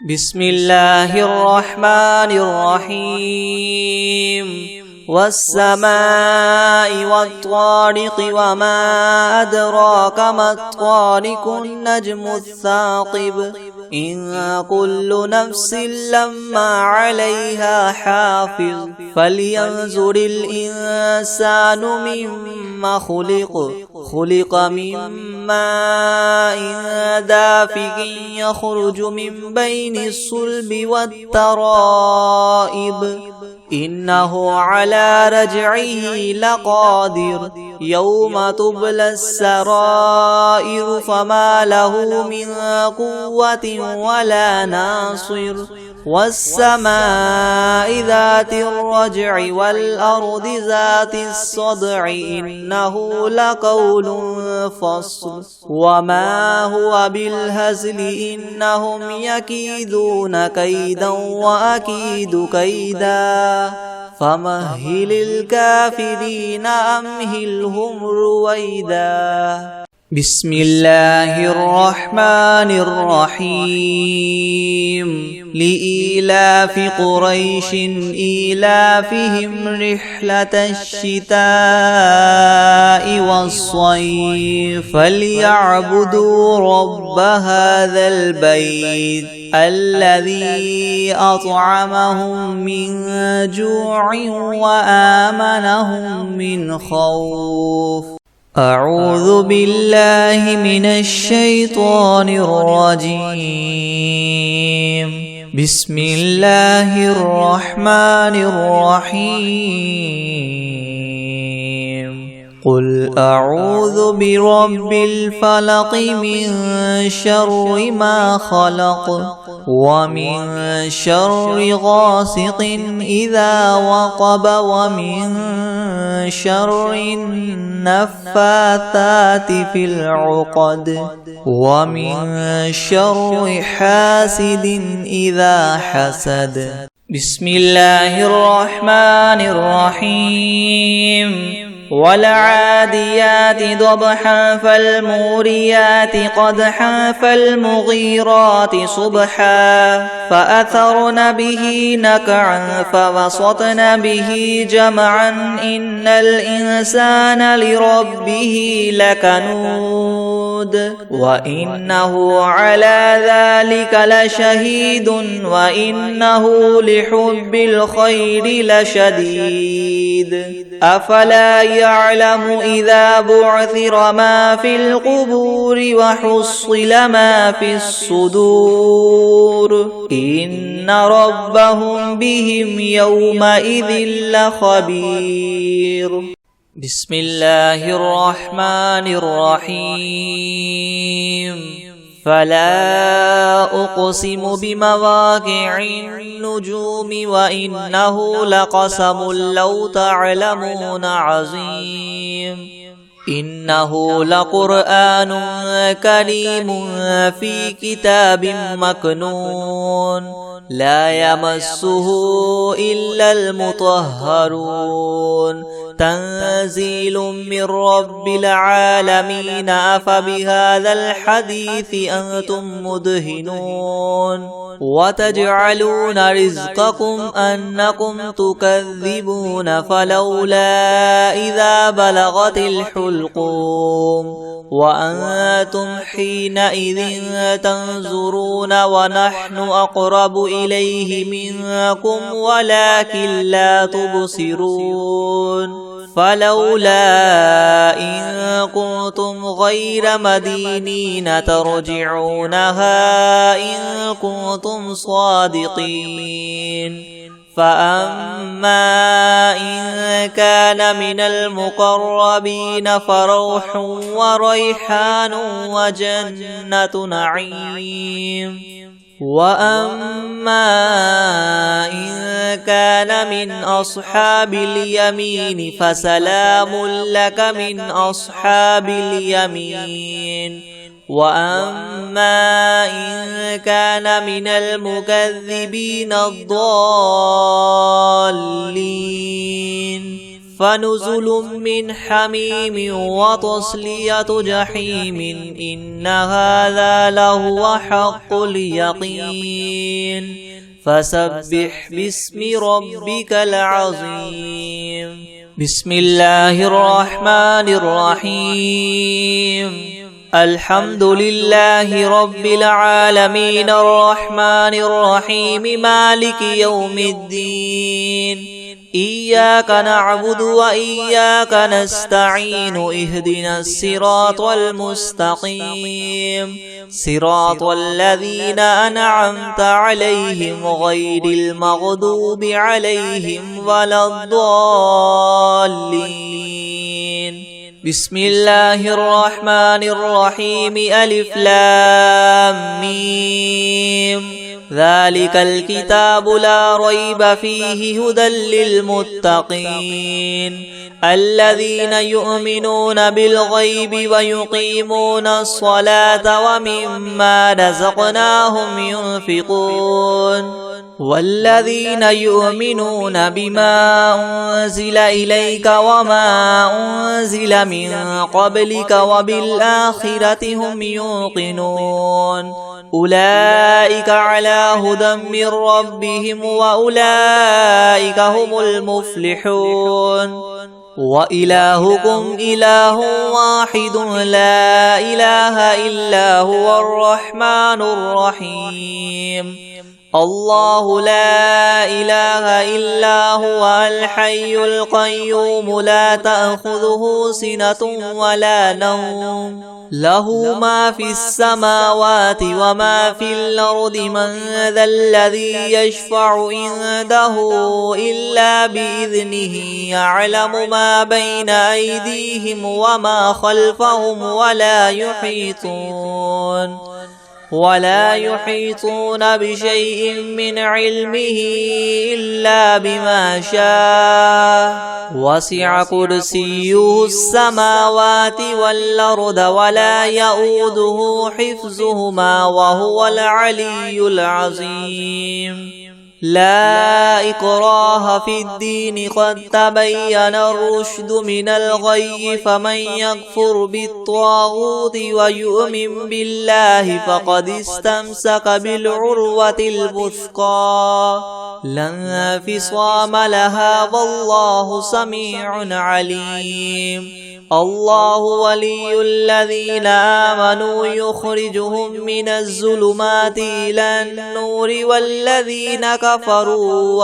بسم الله الرحمن الرحيم والسماء والطارق وما أدراك ما الطارق النجم الثاقب إن كل نفس لما عليها حافظ فلينظر الإنسان مما خلق من ماء دافق يخرج من بين الصلب والترائب إنه على رجعه لقادر يوم تبلى السرائر فما له من قوة ولا ناصر والسماء ذات الرجع والأرض ذات الصدع إنه لقول فصل وما هو بالهزل إنهم يكيدون كيدا وأكيد كيدا فمهل الكافرين أمهلهم رويدا بسم الله الرحمن الرحيم لإيلاف قريش إيلافهم رحلة الشتاء والصيف فليعبدوا رب هذا البيت الذي أطعمهم من جوع وآمنهم من خوف أعوذ بالله من الشيطان الرجيم بسم الله الرحمن الرحيم قل أعوذ برب الفلق من شر ما خلق ومن شر غاسق إذا وقب ومن شر النفاثات في العقد ومن شر حاسد إذا حسد بسم الله الرحمن الرحيم والعاديات ضبحا فالموريات قدحا فالمغيرات صبحا فأثرن به نقعا فوسطن به جمعا إن الإنسان لربه لكنود وإنه على ذلك لشهيد وإنه لحب الخير لشديد أفلا يعلم إذا بعثر ما في القبور وحصل ما في الصدور إن ربهم بهم يومئذ لخبير بسم الله الرحمن الرحيم فلا أقسم بمواقع النجوم وإنه لقسم لو تعلمون عظيم إنه لقرآن كريم في كتاب مكنون لا يمسه إلا المطهرون تنزيل من رب العالمين أفبهذا الحديث أنتم مدهنون وتجعلون رزقكم أنكم تكذبون فلولا إذا بلغت الحلقوم وأنتم حينئذ تنظرون ونحن أقرب إليه منكم ولكن لا تبصرون فلولا إن كنتم غير مدينين ترجعونها إن كنتم صادقين فأما إن كان من المقربين فروح وريحان وجنة نعيم وأما إن كان من أصحاب اليمين فسلام لك من أصحاب اليمين وأما إن كان من المكذبين الضالين فنزل من حميم وتصلية جحيم إن هذا لهو حق اليقين فسبح باسم ربك العظيم بسم الله الرحمن الرحيم الحمد لله رب العالمين الرحمن الرحيم مالك يوم الدين إياك نعبد وإياك نستعين اهدنا الصراط المستقيم صراط الذين أنعمت عليهم غير المغضوب عليهم ولا الضالين بسم الله الرحمن الرحيم ألف لام ميم ذلك الكتاب لا ريب فيه هدى للمتقين الذين يؤمنون بالغيب ويقيمون الصلاة ومما رزقناهم ينفقون والذين يؤمنون بما أنزل إليك وما أنزل من قبلك وبالآخرة هم يوقنون أولئك على هدى من ربهم وأولئك هم المفلحون وإلهكم إله واحد لا إله إلا هو الرحمن الرحيم الله لا إله إلا هو الحي القيوم لا تأخذه سنة ولا نوم له ما في السماوات وما في الأرض من ذا الذي يشفع عنده إلا بإذنه يعلم ما بين أيديهم وما خلفهم ولا يحيطون بشيء من علمه إلا بما شاء وسع كرسيه السماوات والأرض ولا يؤوده حفظهما وهو العلي العظيم لا إكراه في الدين قد تبين الرشد من الغي فمن يكفر بالطاغوت ويؤمن بالله فقد استمسك بالعروة الوثقى لا انفصام لها والله سميع عليم الله ولي الذين آمنوا يخرجهم من الظلمات إلى النور والذين كفروا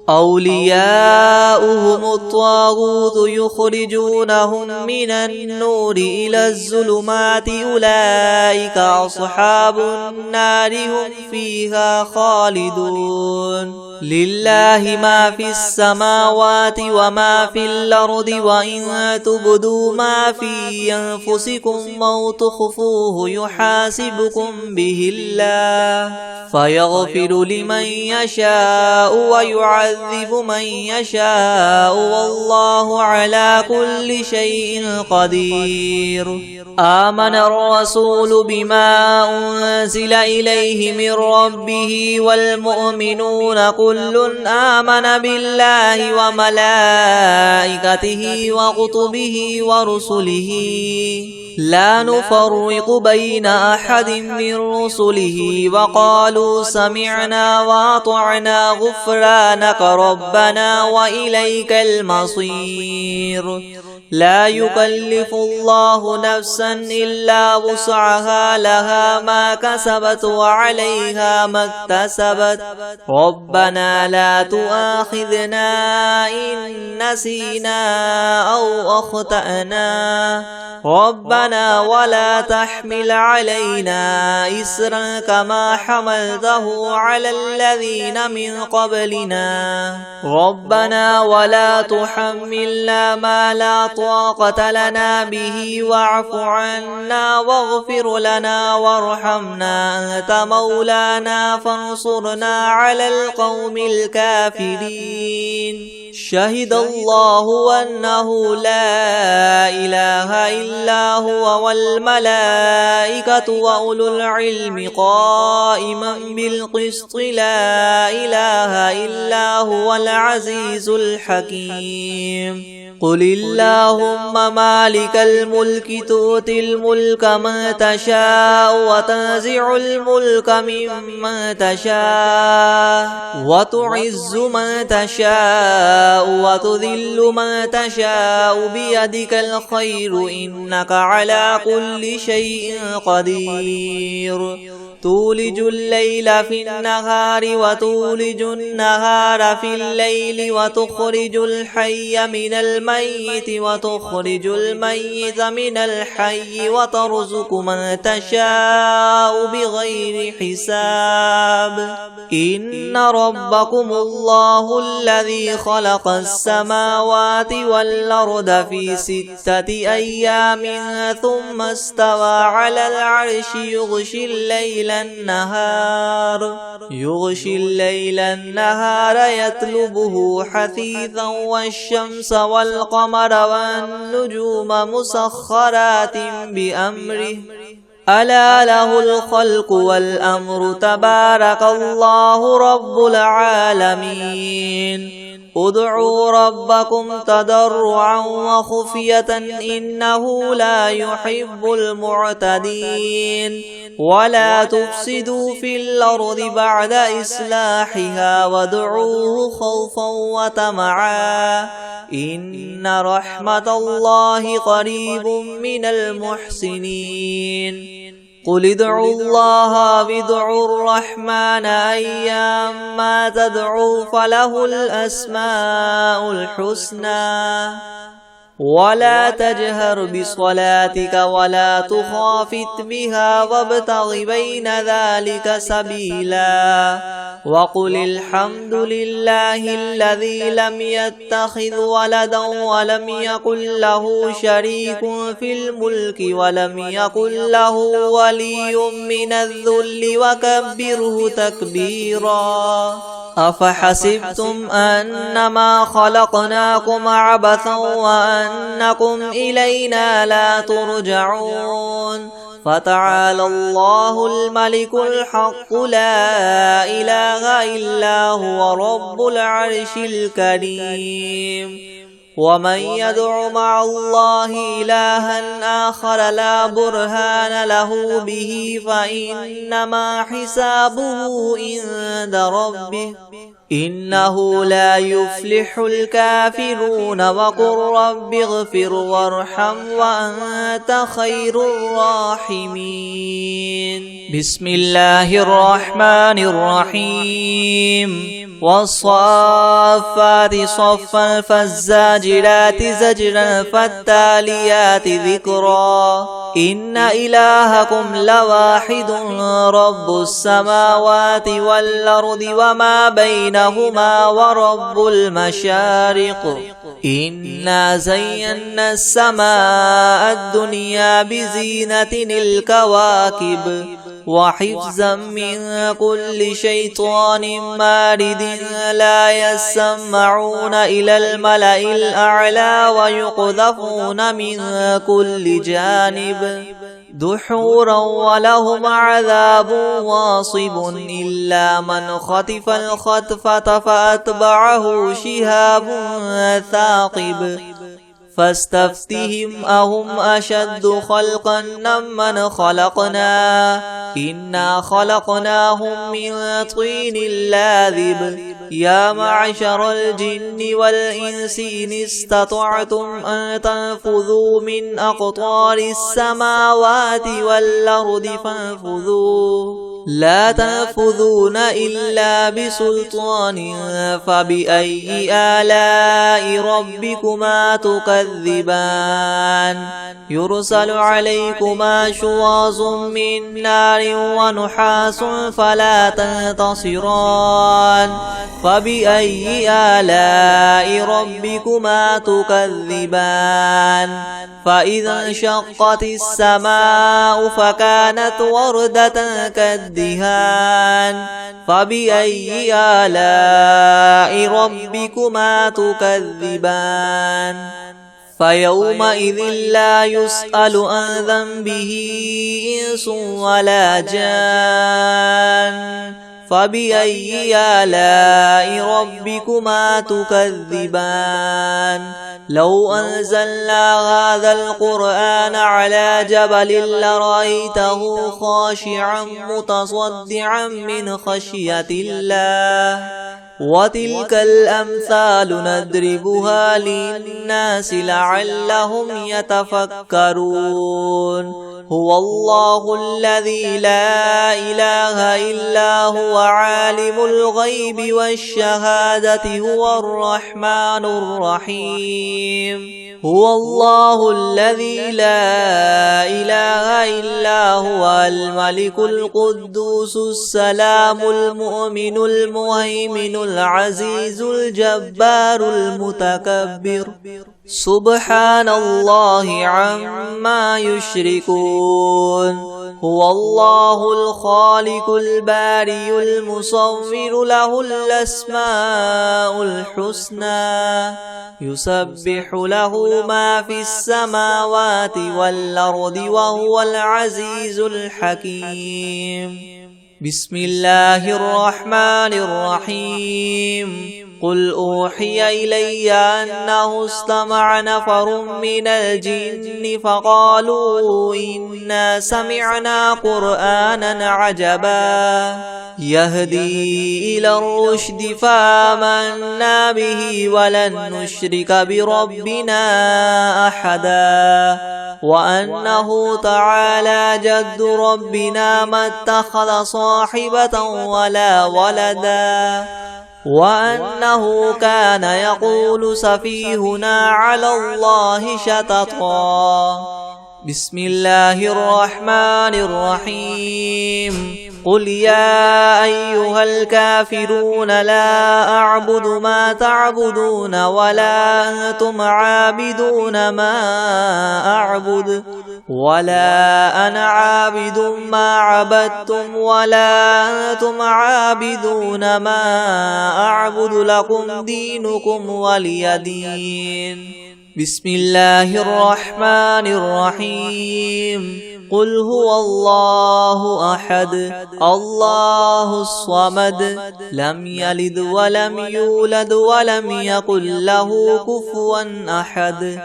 أولياؤهم الطاغوت يخرجونهم من النور إلى الظلمات أولئك أصحاب النار هم فيها خالدون لله ما في السماوات وما في الأرض وإن تبدوا ما في أنفسكم أو تخفوه يحاسبكم به الله فيغفر لمن يشاء ويعذب من يشاء والله على كل شيء قدير آمن الرسول بما أنزل إليه من ربه والمؤمنون كل آمن بالله وملائكته وكتبه ورسله لا نفرق بين أحد من رسله وقالوا سمعنا وأطعنا غفرانك ربنا وإليك المصير لا يكلف الله نفسا إلا وسعها لها ما كسبت وعليها ما اكتسبت ربنا لا تؤاخذنا إن نسينا أو أخطأنا ربنا ولا تحمل علينا إسرا كما حملته على الذين من قبلنا ربنا ولا تحملنا ما لا طاقة لنا به واعف عنا واغفر لنا وارحمنا أنت مولانا فانصرنا على القوم الكافرين. شهد الله أنه لا إله إلا هو والملائكة وأولو العلم قائما بالقسط لا إله إلا هو العزيز الحكيم. قل اللهم مالك الملك تؤتي الملك من تشاء وتنزع الملك ممن تشاء وتعز من تشاء وتذل من تشاء بيدك الخير إنك على كل شيء قدير. تولج الليل في النهار وتولج النهار في الليل وتخرج الحي من الميت وتخرج الميت من الحي وترزق من تشاء بغير حساب. إن ربكم الله الذي خلق السماوات والأرض في 6 أيام ثم استوى على العرش يغشي الليل النهار يطلبه حثيثا والشمس والقمر والنجوم مسخرات بأمره ألا له الخلق والأمر تبارك الله رب العالمين. ادعوا ربكم تضرعا وخفية إنه لا يحب المعتدين. ولا تفسدوا في الأرض بعد إصلاحها وادعوه خوفا وطمعا إن رحمة الله قريب من المحسنين. قل ادعوا الله وادعوا الرحمن أيما تدعوا فله الأسماء الحسنى. ولا تجهر بصلاتك ولا تخافت بها وابتغ بين ذلك سبيلا. وقل الحمد لله الذي لم يتخذ ولدا ولم يكن له شريك في الملك ولم يكن له ولي من الذل وكبره تكبيرا. أفحسبتم أنما خلقناكم عبثا وأنكم إلينا لا ترجعون. فتعالى الله الملك الحق لا إله إلا هو رب العرش الكريم. ومن يدع مع الله إلها آخر لا برهان له به فإنما حسابه عند ربه إنه لا يفلح الكافرون. وقل رب اغفر وارحم وأنت خير الراحمين. بسم الله الرحمن الرحيم. والصافات صفا فالزاجرات زجرا فالتاليات ذكرا. إن إلهكم لواحد رب السماوات والأرض وما بينهما ورب المشارق. إنا زينا السماء الدنيا بزينة الكواكب وحفظا من كل شيطان مارد لا يسمعون إلى الملأ الأعلى ويقذفون من كل جانب دحورا ولهم عذاب واصب إلا من خطف الخطفة فأتبعه شهاب ثاقب. فاستفتهم أهم أشد خلقا ممن خلقنا إنا خلقناهم من طين لاذب. يا معشر الجن والإنس إن استطعتم أن تنفذوا من أقطار السماوات والأرض فانفذوا لا تنفذون إلا بسلطان فبأي آلاء ربكما تكذبان يرسل عليكما شواظ من نار ونحاس فلا تنتصران فبأي آلاء ربكما تكذبان فإذا انشقت السماء فكانت وردة كالدهان فبأي آلاء ربكما تكذبان فيومئذ لا يسأل عن ذنبه إنس ولا جان فبأي آلاء ربكما تكذبان لو أنزلنا هذا القرآن على جبل لرأيته خاشعا متصدعا من خشية الله وتلك الأمثال نضربها للناس لعلهم يتفكرون هو الله الذي لا إله إلا هو عالم الغيب والشهادة هو الرحمن الرحيم هو الله الذي لا إله إلا هو الملك القدوس السلام المؤمن المهيمن العزيز الجبار المتكبر سبحان الله عما يشركون هو الله الخالق البارئ المصور له الأسماء الحسنى يسبح له ما في السماوات والأرض وهو العزيز الحكيم بسم الله الرحمن الرحيم قل أوحي إلي أنه استمع نفر من الجن فقالوا إنا سمعنا قرآنا عجبا يهدي إلى الرشد فآمنا به ولن نشرك بربنا أحدا وأنه تعالى جد ربنا ما اتخذ صاحبة ولا ولدا وأنه كان يقول سفيهنا على الله شططا بسم الله الرحمن الرحيم قل يا أيها الكافرون لا أعبد ما تعبدون ولا أنتم عابدون ما أعبد ولا أنا عابد ما عبدتم ولا أنتم عابدون ما أعبد لكم دينكم ولي دين بسم الله الرحمن الرحيم قل هو الله أحد الله الصمد لم يلد ولم يولد ولم يكن له كفوا أحد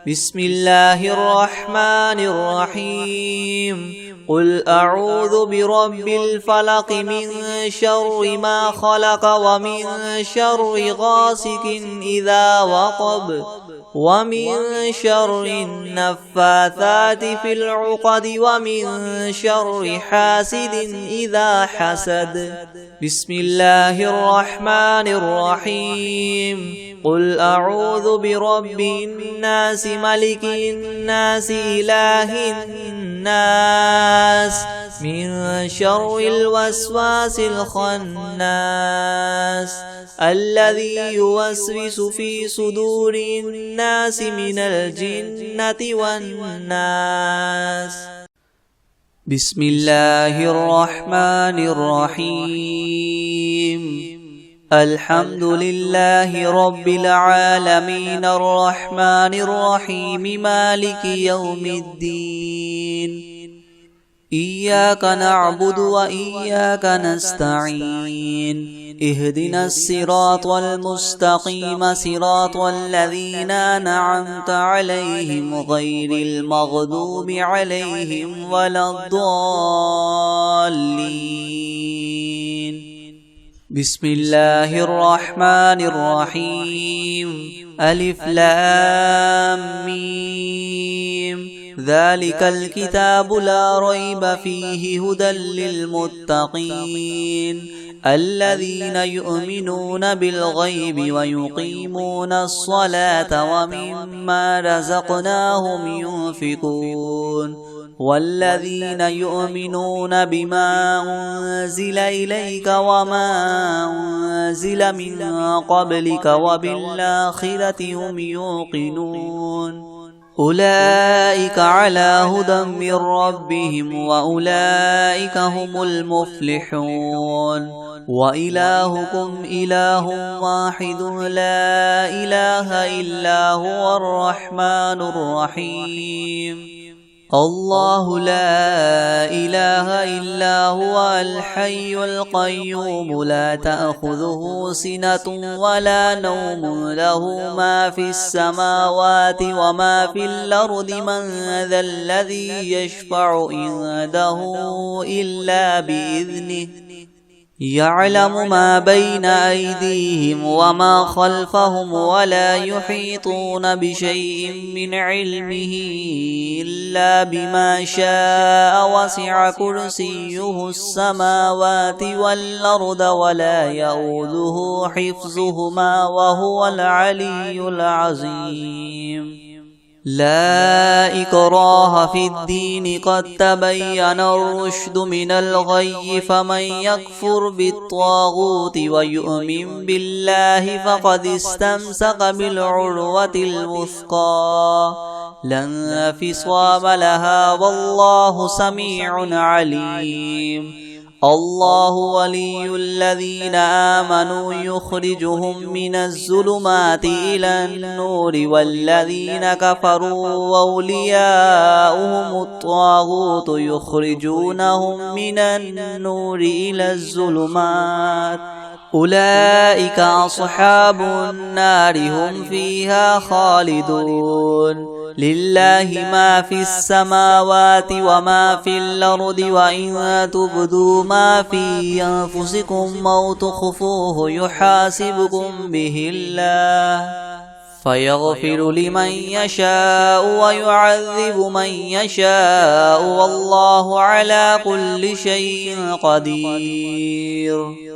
بسم الله الرحمن الرحيم قل أعوذ برب الفلق من شر ما خلق ومن شر غاسق إذا وقب ومن شر النفاثات في العقد ومن شر حاسد إذا حسد بسم الله الرحمن الرحيم قل أعوذ برب الناس ملك الناس إله الناس من شر الوسواس الخناس الذي يوسوس في صدور الناس من الجنة والناس بسم الله الرحمن الرحيم الحمد لله رب العالمين الرحمن الرحيم مالك يوم الدين إياك نعبد وإياك نستعين اهدنا الصراط المستقيم صراط الذين أنعمت عليهم غير المغضوب عليهم ولا الضالين بسم الله الرحمن الرحيم ألف لام ميم ذلك الكتاب لا ريب فيه هدى للمتقين الذين يؤمنون بالغيب ويقيمون الصلاة ومما رزقناهم ينفقون والذين يؤمنون بما أنزل إليك وما أنزل من قبلك وبالآخرة هم يوقنون أولئك على هدى من ربهم وأولئك هم المفلحون وإلهكم إله واحد لا إله إلا هو الرحمن الرحيم الله لا إله إلا هو الحي القيوم لا تأخذه سنة ولا نوم له ما في السماوات وما في الأرض من ذا الذي يشفع عنده إلا بإذنه يعلم ما بين أيديهم وما خلفهم ولا يحيطون بشيء من علمه إلا بما شاء وسع كرسيه السماوات والأرض ولا يؤوده حفظهما وهو العلي العظيم لا إكراه في الدين قد تبين الرشد من الغي فمن يكفر بالطاغوت ويؤمن بالله فقد استمسك بالعروة الوثقى لا انفصام لها والله سميع عليم الله ولي الذين آمنوا يخرجهم من الظلمات إلى النور والذين كفروا أولياؤهم الطاغوت يخرجونهم من النور إلى الظلمات أولئك أصحاب النار هم فيها خالدون لله ما في السماوات وما في الأرض وإن تبدوا ما في أنفسكم أو تخفوه يحاسبكم به الله فيغفر لمن يشاء ويعذب من يشاء والله على كل شيء قدير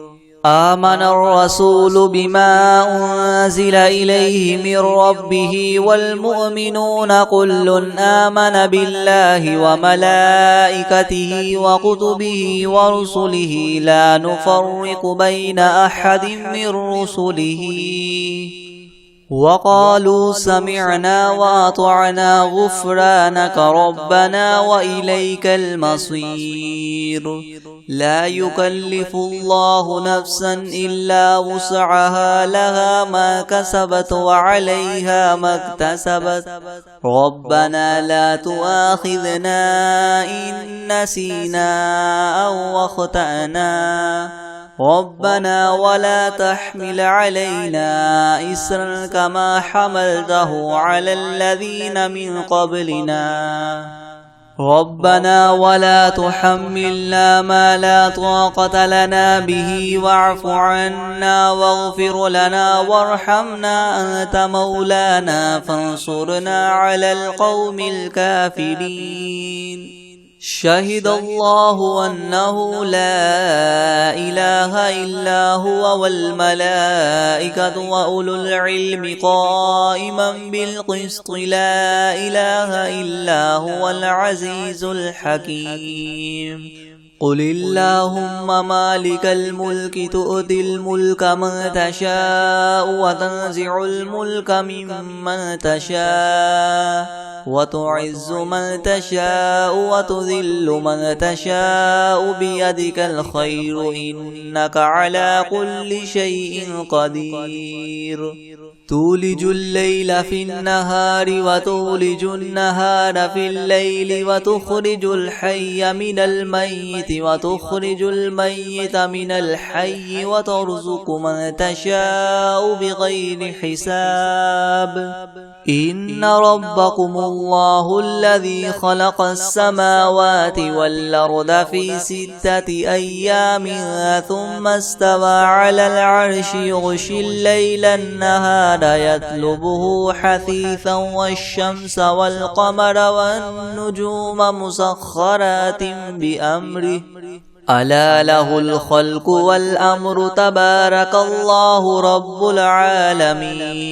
آمن الرسول بما أنزل إليه من ربه والمؤمنون كل آمن بالله وملائكته وكتبه ورسله لا نفرق بين أحد من رسله وقالوا سمعنا وأطعنا غفرانك ربنا وإليك المصير لا يكلف الله نفسا إلا وسعها لها ما كسبت وعليها ما اكتسبت ربنا لا تؤاخذنا إن نسينا أو أخطأنا ربنا ولا تحمل علينا إسرا كما حملته على الذين من قبلنا ربنا ولا تحملنا ما لا طاقة لنا به واعف عنا واغفر لنا وارحمنا أنت مولانا فانصرنا على القوم الكافرين شهد الله أنه لا إله إلا هو والملائكة وأولو العلم قائما بالقسط لا إله إلا هو العزيز الحكيم قل اللهم مالك الملك تؤتي الملك من تشاء وتنزع الملك ممن تشاء وتعز من تشاء وتذل من تشاء بيدك الخير إنك على كل شيء قدير تولج الليل في النهار وتولج النهار في الليل وتخرج الحي من الميت وتخرج الميت من الحي وترزق من تشاء بغير حساب إن ربكم الله الذي خلق السماوات والأرض في 6 أيام ثم استوى على العرش يغشي الليل النهار كان يطلبه حثيثا والشمس والقمر والنجوم مسخرات بأمره ألا له الخلق والأمر تبارك الله رب العالمين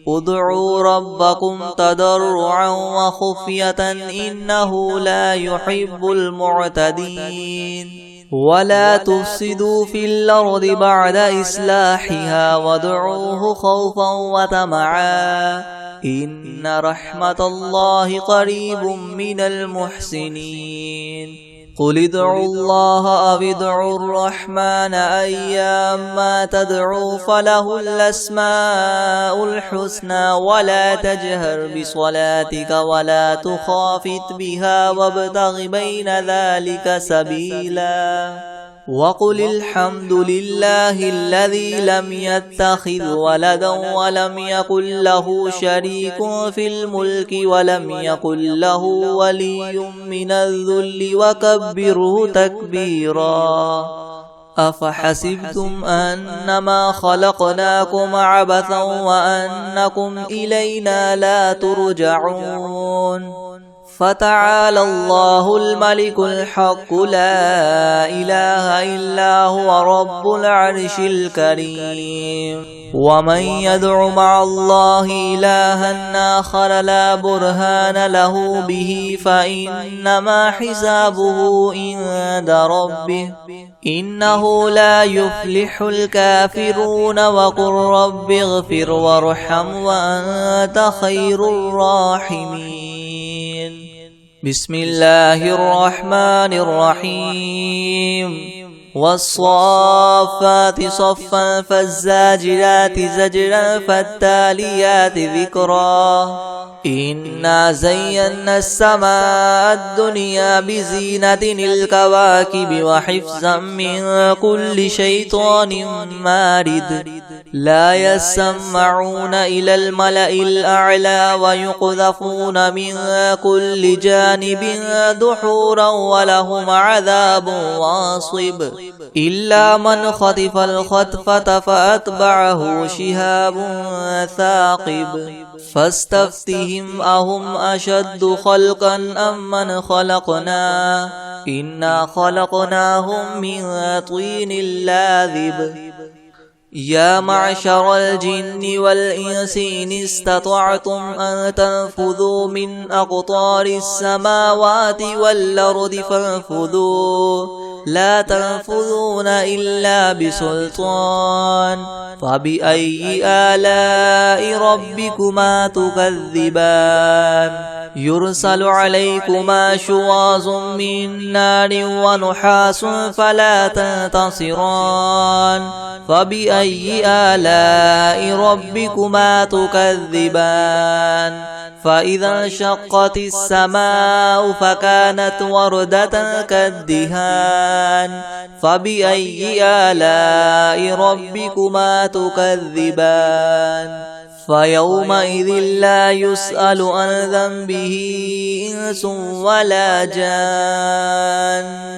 ادعوا ربكم تضرعا وخفية إنه لا يحب المعتدين ولا تفسدوا في الأرض بعد إصلاحها وادعوه خوفا وطمعا إن رحمة الله قريب من المحسنين قل ادعوا الله أو ادعوا الرحمن أيما تدعوا فله الأسماء الحسنى ولا تجهر بصلاتك ولا تخافت بها وابتغ بين ذلك سبيلا وقل الحمد لله الذي لم يتخذ ولدا ولم يكن له شريك في الملك ولم يكن له ولي من الذل وكبره تكبيرا أفحسبتم أنما خلقناكم عبثا وأنكم إلينا لا ترجعون فتعالى الله الملك الحق لا إله إلا هو رب العرش الكريم ومن يدع مع الله إلها آخر لا برهان له به فإنما حسابه عند ربه إنه لا يفلح الكافرون وقل رب اغفر وارحم وأنت خير الراحمين بسم الله الرحمن الرحيم والصافات صفا فالزاجرات زجرا فالتاليات ذكرا إنا زينا السماء الدنيا بزينة الكواكب وحفظا من كل شيطان مارد لا يسمعون إلى الملأ الأعلى ويقذفون من كل جانب دحورا ولهم عذاب واصب إلا من خطف الخطفة فأتبعه شهاب ثاقب فاستفتهم أهم أشد خلقا أم من خلقنا إنا خلقناهم من طين لاذب يا معشر الجن والإنس إن استطعتم أن تنفذوا من أقطار السماوات والأرض فانفذوا لا تنفذون إلا بسلطان فبأي آلاء ربكما تكذبان يرسل عليكما شواظ من نار ونحاس فلا تنتصران فبأي آلاء ربكما تكذبان فإذا انشقت السماء فكانت وردة كالدهان فبأي آلاء ربكما تكذبان فيومئذ لا يسأل عن ذنبه إنس ولا جان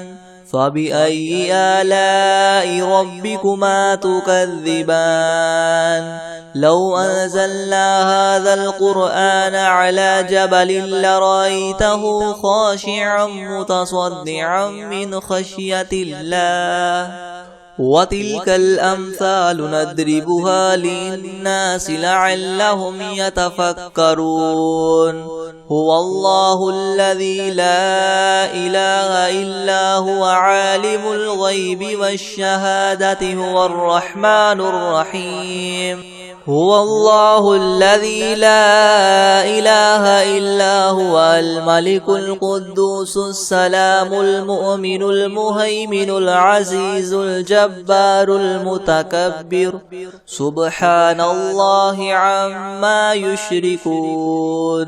فبأي آلاء ربكما تكذبان لو أنزلنا هذا القرآن على جبل لرأيته خاشعا متصدعا من خشية الله وتلك الأمثال نضربها للناس لعلهم يتفكرون هو الله الذي لا إله إلا هو عالم الغيب والشهادة هو الرحمن الرحيم هو الله الذي لا إله إلا هو الملك القدوس السلام المؤمن المهيمن العزيز الجبار المتكبر سبحان الله عما يشركون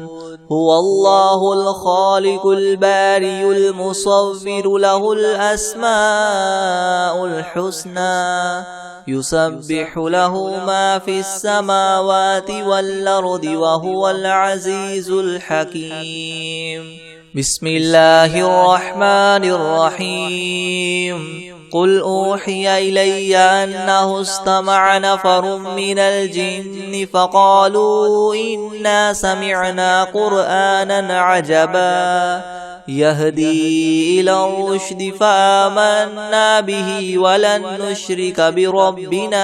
هو الله الخالق الباري المصور له الأسماء الحسنى يسبح له ما في السماوات والأرض وهو العزيز الحكيم بسم الله الرحمن الرحيم قل أوحي إلي أنه استمع نفر من الجن فقالوا إنا سمعنا قرآنا عجبا يهدي إلى الرشد فآمنا به ولن نشرك بربنا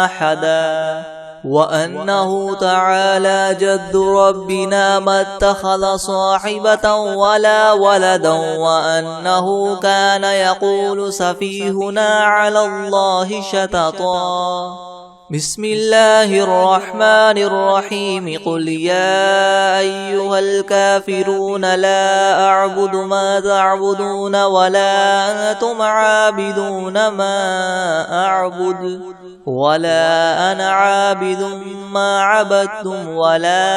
أحدا وأنه تعالى جد ربنا ما اتخذ صاحبة ولا ولدا وأنه كان يقول سفيهنا على الله شططا بسم الله الرحمن الرحيم قل يا أيها الكافرون لا أعبد ما تعبدون ولا أنتم عابدون ما أعبد ولا أنا عابد ما عبدتم ولا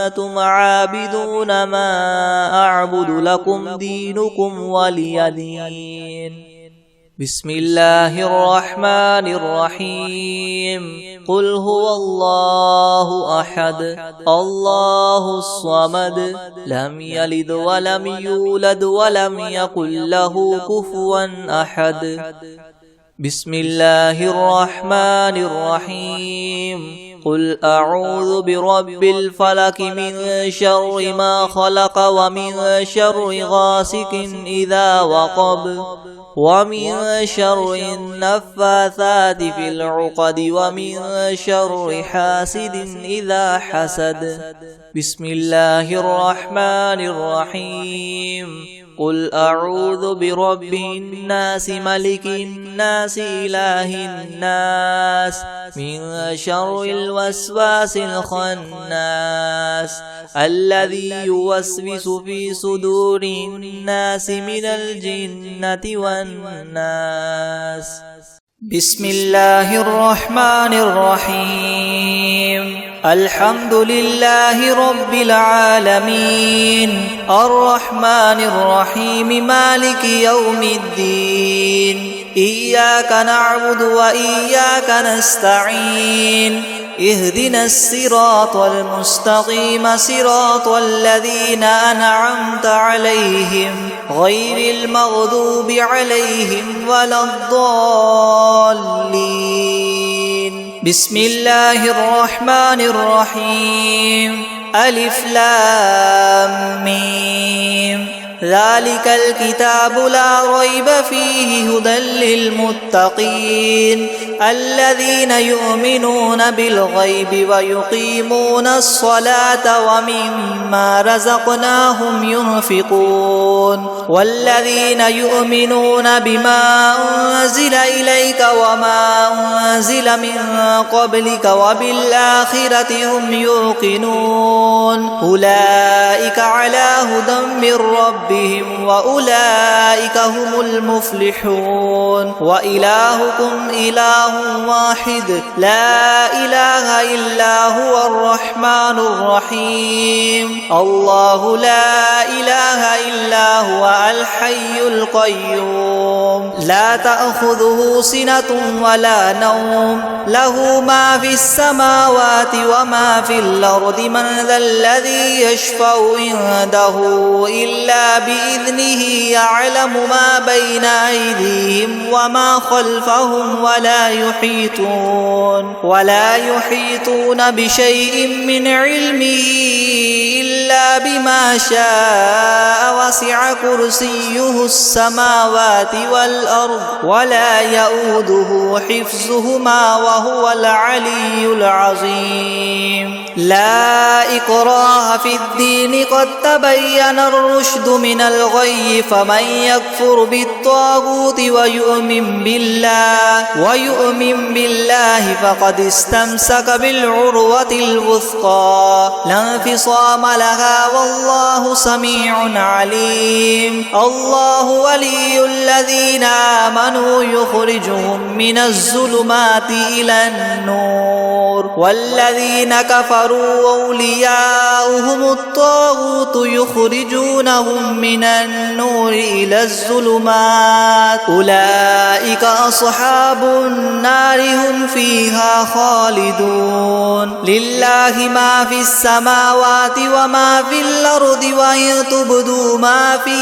أنتم عابدون ما أعبد لكم دينكم ولي دين بسم الله الرحمن الرحيم قل هو الله أحد الله الصمد لم يلد ولم يولد ولم يكن له كفوا أحد بسم الله الرحمن الرحيم قل أعوذ برب الفلك من شر ما خلق ومن شر غاسق إذا وقب ومن شر النفاثات في العقد ومن شر حاسد إذا حسد بسم الله الرحمن الرحيم قل أعوذ برب الناس ملك الناس إله الناس من شر الوسواس الخناس الذي يوسوس في صدور الناس من الجنة والناس بسم الله الرحمن الرحيم الحمد لله رب العالمين الرحمن الرحيم مالك يوم الدين إياك نعبد وإياك نستعين اهدنا الصراط المستقيم صراط الذين أنعمت عليهم غير المغضوب عليهم ولا الضالين بسم الله الرحمن الرحيم ألف لام ميم ذلك الكتاب لا ريب فيه هدى للمتقين الذين يؤمنون بالغيب ويقيمون الصلاة ومما رزقناهم ينفقون والذين يؤمنون بما أنزل إليك وما أنزل من قبلك وبالآخرة هم يوقنون أولئك على هدى من ربهم وأولئك هم المفلحون وإلهكم إله واحد لا إله إلا هو الرحمن الرحيم الله لا إله إلا هو الحي القيوم لا تأخذه سنة ولا نوم له ما في السماوات وما في الأرض من ذا الذي يشفع عنده إلا بإذنه يعلم ما بين أيديهم وما خلفهم ولا يحيطون بشيء من علمه إلا بما شاء وسع كرسيه السماوات والأرض ولا يؤوده حفظهما وهو العلي العظيم لا إكراه في الدين قد تبين الرشد من الغي فمن يكفر بالطاغوت ويؤمن بالله فقد استمسك بالعروة الوثقى لا انفصام لها والله سميع عليم الله ولي الذين آمنوا يخرجهم من الظلمات إلى النور والذين كفروا أولياؤهم الطاغوت يخرجونهم من النور إلى الظلمات أولئك أصحاب النار هم فيها خالدون لله ما في السماوات وما في الأرض وإن تبدوا ما في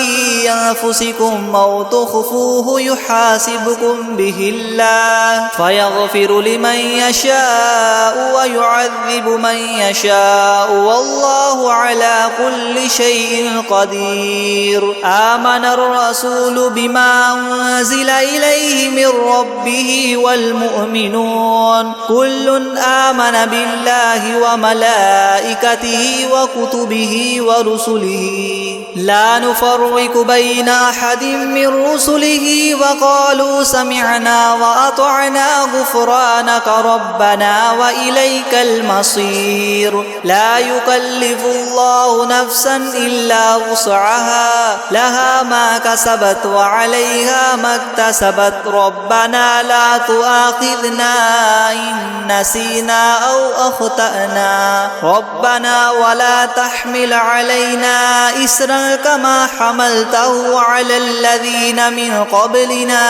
أنفسكم أو تخفوه يحاسبكم به الله فيغفر لمن يشاء ويعذب من يشاء والله على كل شيء قدير آمن الرسول بما أنزل إليه من ربه والمؤمنون كل آمن بالله وملائكته وكتبه ورسله لا نفرق بين أحد من رسله وقالوا سمعنا وأطعنا غفرانك ربنا وإليك المصير لا يكلف الله نفسا إلا وسعها لها ما كسبت وعليها ما اكتسبت ربنا لا تؤاخذنا إن نسينا أو أخطأنا ربنا ولا تحمل علينا إسرا كما حملته على الذين من قبلنا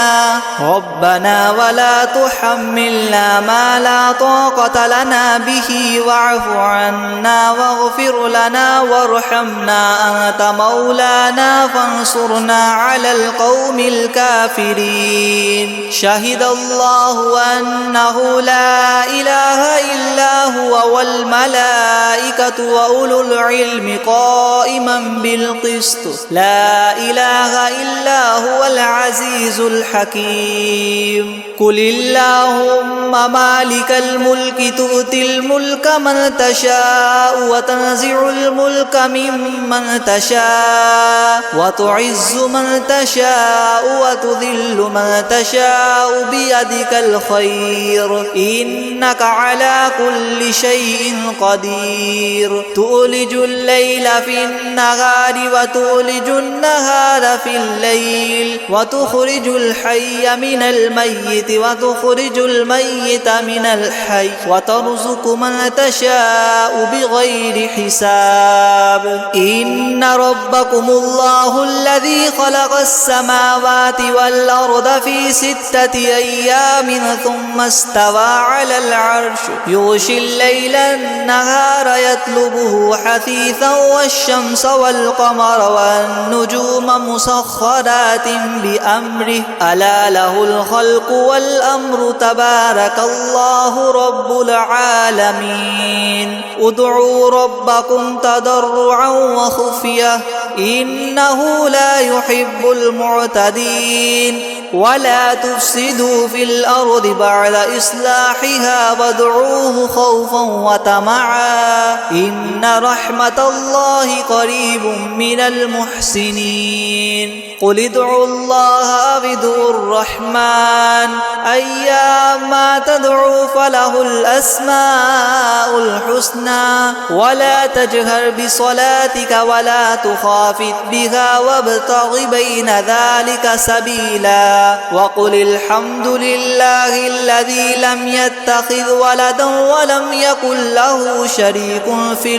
ربنا ولا تحملنا ما لا طاقة لنا به واعف عنا واغفر لنا وارحمنا أنت مولانا فانصرنا على القوم الكافرين شهد الله أنه لا إله إلا هو والملائكة وأولو العلم قائما بالقسط لا إله إلا هو العزيز الحكيم قل اللهم مالك الملك تؤتي الملك من تشاء وتنزع الملك ممن تشاء وتعز من تشاء وتذل من تشاء بيدك الخير إنك على كل شيء قدير تولج الليل في النهار وتولج النهار في الليل وتخرج الحي من الميت وتخرج الميت من الحي وترزق من تشاء بغير حساب إن ربكم الله الذي خلق السماوات والأرض في 6 أيام ثم استوى على العرش يغشي الليل النهار يطلبه حثيثا والشمس والقمر والنجوم مسخرات بأمره ألا له الخلق والأمر تبارك الله رب العالمين ادعوا ربكم تضرعا وخفية إنه لا يحب المعتدين ولا تفسدوا في الأرض بعد إصلاحها وادعوه خوفا وطمعا إن رحمة الله قريب من المحسنين قل ادعوا الله أو ادعوا الرحمن أيما تدعوا فله الأسماء الحسنى ولا تجهر بصلاتك ولا تخافت بها وابتغ بين ذلك سبيلا وقل الحمد لله الذي لم يتخذ ولدا ولم يكن له شريك في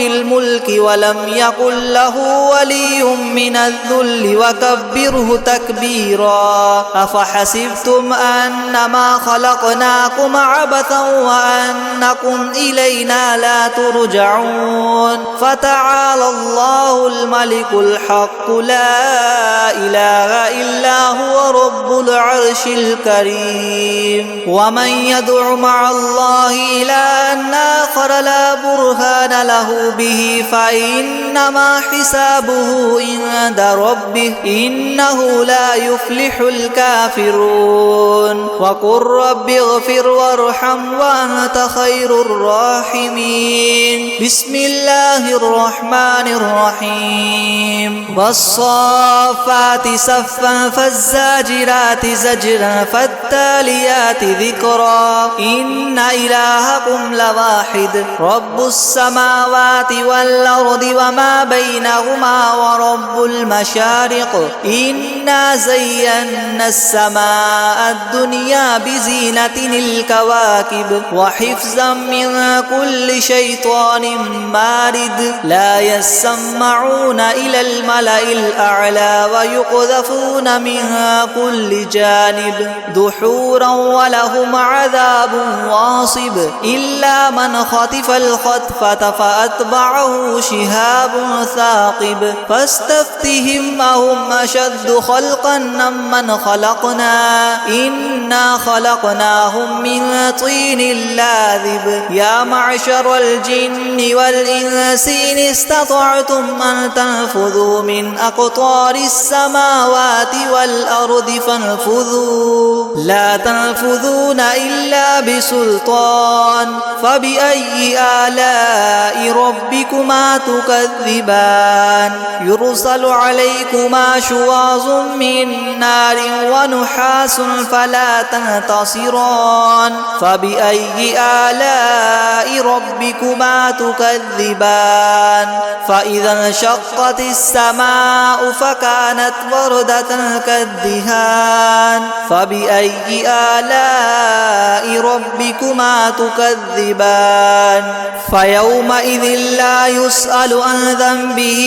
الملك ولم يكن له ولي من الذل وكبره تكبيرا أفحسبتم أنما خلقناكم عبثا وأنكم إلينا لا ترجعون فتعالى الله الملك الحق لا إله إلا هو رب العرش الكريم ومن يدع مع الله إلها آخر لا برهان له به فإنما حسابه عند ربه إنه لا يفلح الكافرون وقل رب اغفر وارحم وأنت خير الراحمين بسم الله الرحمن الرحيم والصافات صفا فالزاجرات زجرا فالتاليات ذكرا إن إلهكم لواحد رب السماوات والأرض وما ما بينهما ورب المشارق إنا زينا السماء الدنيا بزينة الكواكب وحفظا من كل شيطان مارد لا يسمعون إلى الملأ الأعلى ويقذفون من كل جانب دحورا ولهم عذاب واصب إلا من خطف الخطفة فأتبعه شهاب ثاقب فاستفتهم أهم أشد خلقا ممن خلقنا إنا خلقناهم من طين لاذب يا معشر الجن والإنس إن استطعتم أن تنفذوا من أقطار السماوات والأرض فانفذوا لا تنفذون إلا بسلطان فبأي آلاء ربكما تكذبان يرسل عليكما شواظ من نار ونحاس فلا تنتصران فبأي آلاء ربكما تكذبان فإذا انشقت السماء فكانت وردة كالدهان فبأي آلاء ربكما تكذبان فيومئذ لا يسأل عن ذنبه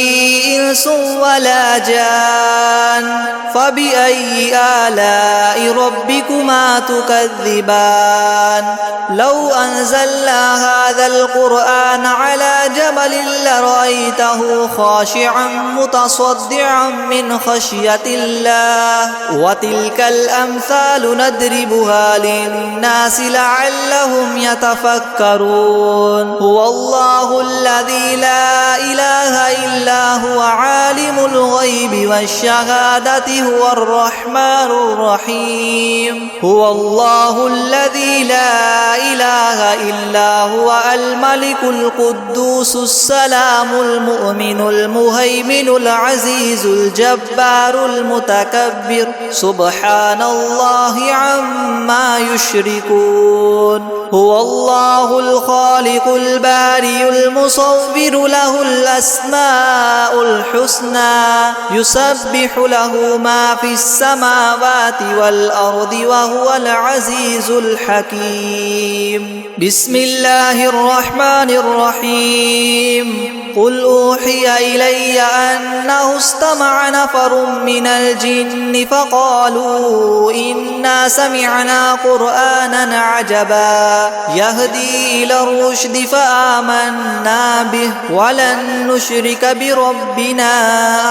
إنس ولا جان فبأي آلاء ربكما تكذبان لو أنزلنا هذا القرآن على جبل لرأيته خاشعا متصدعا من خشية الله وتلك الأمثال نضربها للناس لعلهم يتفكرون هو الله الذي لا إله إلا هو عالم الغيب والشهادة هو الرحمن الرحيم هو الله الذي لا إله إلا هو الملك القدوس السلام المؤمن المهيمن العزيز الجبار المتكبر سبحان الله عما يشركون هو الله الخالق البارئ المصور له الأسماء الحسنى يسبح له ما في السماوات والأرض وهو العزيز الحكيم بسم الله الرحمن الرحيم قل أوحي إلي أنه استمع نفر من الجن فقالوا إنا سمعنا قرآنا عجبا يهدي إلى الرشد فآمنا به ولن نشرك بربنا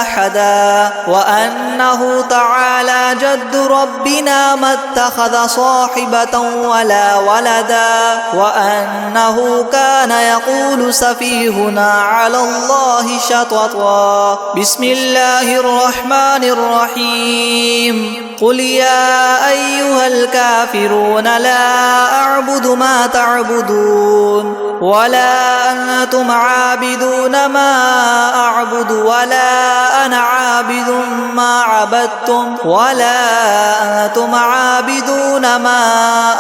أحدا وأنه تعالى جد ربنا ما اتخذ صاحبة ولا ولدا وأنه كان يقول سفيهنا على الله شططا بسم الله الرحمن الرحيم قل يا أيها الكافرون لا أعبد ما تعبدون ولا أنتم عابدون ما أعبد ولا أنا عابد ما عبدتم ولا أنتم عابدون ما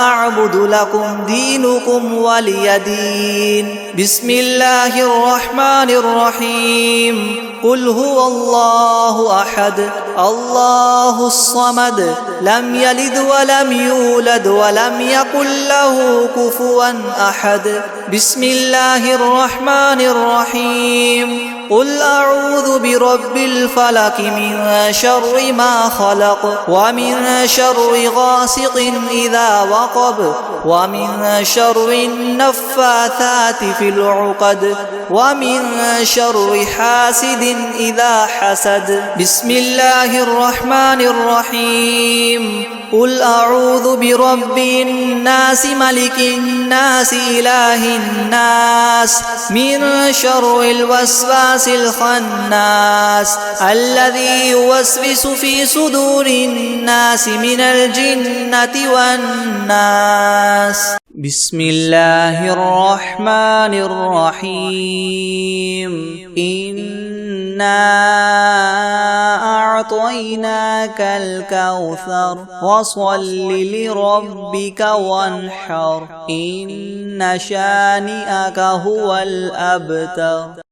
أعبد لكم دينكم ولي دين بسم الله الرحمن الرحيم قل هو الله أحد الله الصمد لم يلد ولم يولد ولم يكن له كفوا أحد بسم الله الرحمن الرحيم قل أعوذ برب الفلق من شر ما خلق ومن شر غاسق إذا وقب ومن شر النفاثات في العقد ومن شر حاسد إذا حسد بسم الله الرحمن الرحيم قل أعوذ برب الناس ملك الناس إله الناس من شر الوسواس الخناس الذي يوسوس في صدور الناس من الجنة والناس بسم الله الرحمن الرحيم إنا أعطيناك الكوثر فصل لربك وانحر إن شانئك هو الأبتر.